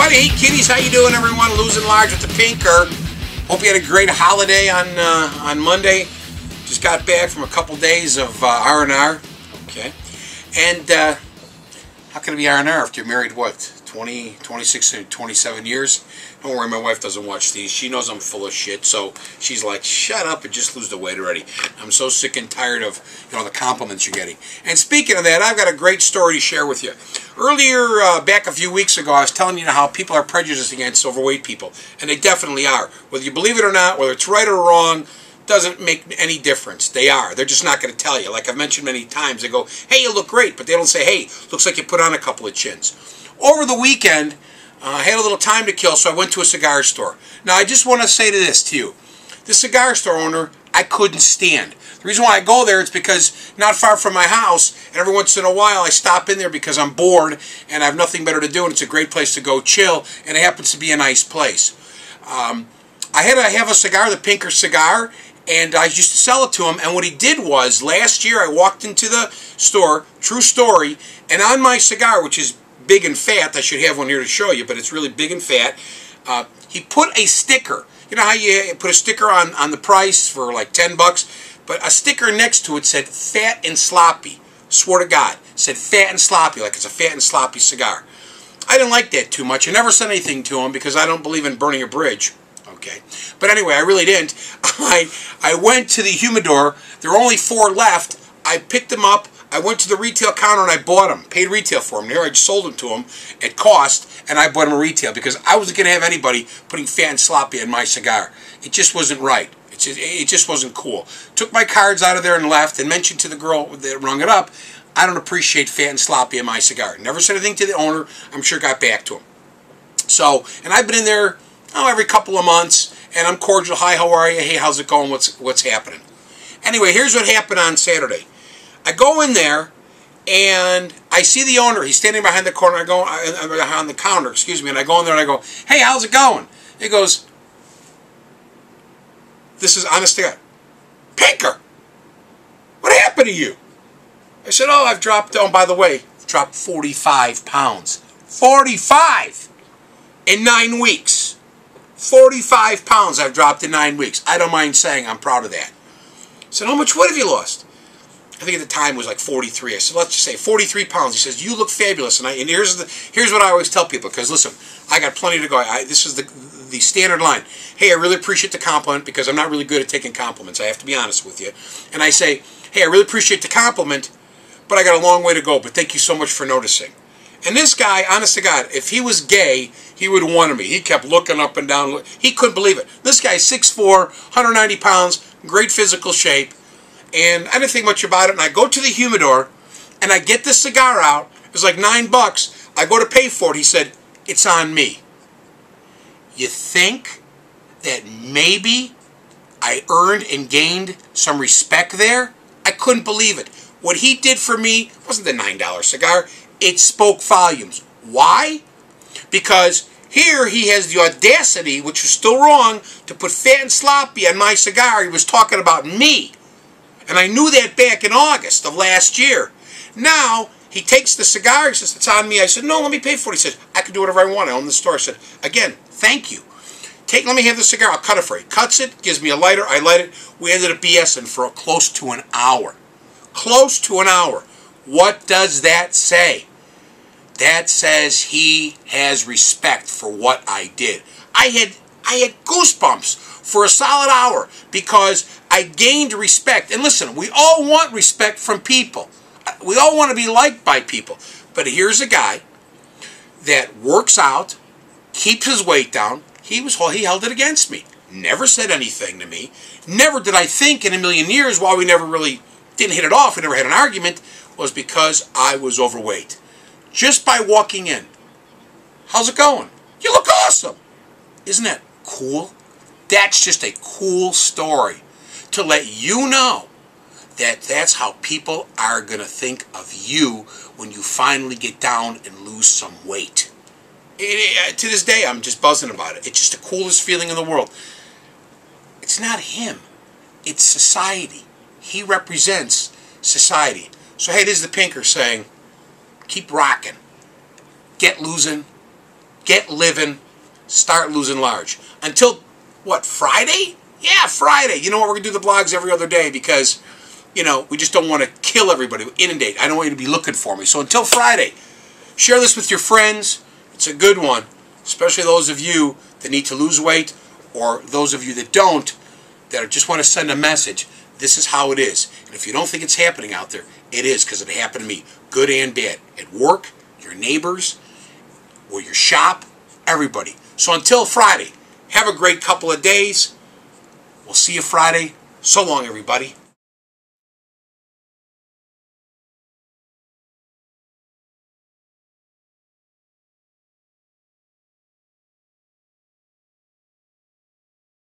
Howdy, hey kitties, how you doing everyone? Losing large with the Pinker. Hope you had a great holiday on Monday. Just got back from a couple days of R&R. Okay. And how can it be R&R after you're married, what, 20, 26, 27 years? Don't worry, my wife doesn't watch these. She knows I'm full of shit, so she's like, shut up and just lose the weight already. I'm so sick and tired of, the compliments you're getting. And speaking of that, I've got a great story to share with you. Earlier, back a few weeks ago, I was telling you how people are prejudiced against overweight people. And they definitely are. Whether you believe it or not, whether it's right or wrong, doesn't make any difference. They are. They're just not going to tell you. Like I've mentioned many times, they go, hey, you look great. But they don't say, hey, looks like you put on a couple of chins. Over the weekend, I had a little time to kill, so I went to a cigar store. Now, I just want to say this to you. The cigar store owner, I couldn't stand. The reason why I go there is because not far from my house, and every once in a while I stop in there because I'm bored and I have nothing better to do, and it's a great place to go chill, and it happens to be a nice place. I had to have a cigar, the Pinker cigar, and I used to sell it to him, and what he did was, last year I walked into the store, true story, and on my cigar, which is big and fat, I should have one here to show you, but it's really big and fat, he put a sticker. You know how you put a sticker on the price for like 10 bucks? But a sticker next to it said fat and sloppy. Swear to God. It said fat and sloppy, like it's a fat and sloppy cigar. I didn't like that too much. I never said anything to him because I don't believe in burning a bridge. Okay. But anyway, I really didn't. I went to the humidor. There were only 4 left. I picked them up. I went to the retail counter and I bought them. Paid retail for them. There I just sold them to them at cost, and I bought them retail because I wasn't going to have anybody putting fat and sloppy in my cigar. It just wasn't right. It just wasn't cool. Took my cards out of there and left, and mentioned to the girl that rung it up, I don't appreciate fat and sloppy in my cigar. Never said anything to the owner. I'm sure got back to him. So, and I've been in there every couple of months, and I'm cordial. Hi, how are you? Hey, how's it going? What's happening? Anyway, here's what happened on Saturday. I go in there, and I see the owner. He's standing behind the corner. Behind the counter, excuse me. And I go in there and I go, hey, how's it going? He goes, this is honest to God, Pinker, what happened to you? I said, oh, I've dropped, by the way, dropped 45 pounds. 45 in 9 weeks. 45 pounds I've dropped in 9 weeks. I don't mind saying I'm proud of that. I said, how much weight have you lost? I think at the time it was like 43. I said, let's just say 43 pounds. He says, you look fabulous. And here's what I always tell people, because listen, I got plenty to go. This is the standard line. Hey, I really appreciate the compliment, because I'm not really good at taking compliments. I have to be honest with you. And I say, hey, I really appreciate the compliment, but I got a long way to go. But thank you so much for noticing. And this guy, honest to God, if he was gay, he would have wanted me. He kept looking up and down. He couldn't believe it. This guy's 6'4", 190 pounds, great physical shape. And I didn't think much about it. And I go to the humidor, and I get the cigar out. It was like $9. I go to pay for it. He said, it's on me. You think that maybe I earned and gained some respect there? I couldn't believe it. What he did for me wasn't the $9 cigar. It spoke volumes. Why? Because here he has the audacity, which was still wrong, to put fat and sloppy on my cigar. He was talking about me. And I knew that back in August of last year. Now, he takes the cigar, he says, it's on me. I said, no, let me pay for it. He said, I can do whatever I want. I own the store. I said, again, thank you. Let me have the cigar. I'll cut it for you. Cuts it, gives me a lighter. I light it. We ended up BSing for close to an hour. Close to an hour. What does that say? That says he has respect for what I did. I had goosebumps for a solid hour because I gained respect. And listen, we all want respect from people. We all want to be liked by people. But here's a guy that works out, keeps his weight down. He held it against me. Never said anything to me. Never did I think in a million years, while we never really didn't hit it off, we never had an argument, was because I was overweight. Just by walking in. How's it going? You look awesome. Isn't that cool? That's just a cool story to let you know that that's how people are going to think of you when you finally get down and lose some weight. To this day, I'm just buzzing about it. It's just the coolest feeling in the world. It's not him. It's society. He represents society. So hey, this is the Pinker saying, keep rocking. Get losing. get living, start losing large. Until, what, Friday? Yeah, Friday. You know what, we're going to do the blogs every other day because, you know, we just don't want to kill everybody, inundate. I don't want you to be looking for me. So until Friday, share this with your friends. It's a good one, especially those of you that need to lose weight or those of you that don't, that just want to send a message. This is how it is. And if you don't think it's happening out there, it is, because it happened to me, good and bad. At work, your neighbors, or your shop, everybody. So until Friday, have a great couple of days. We'll see you Friday. So long, everybody.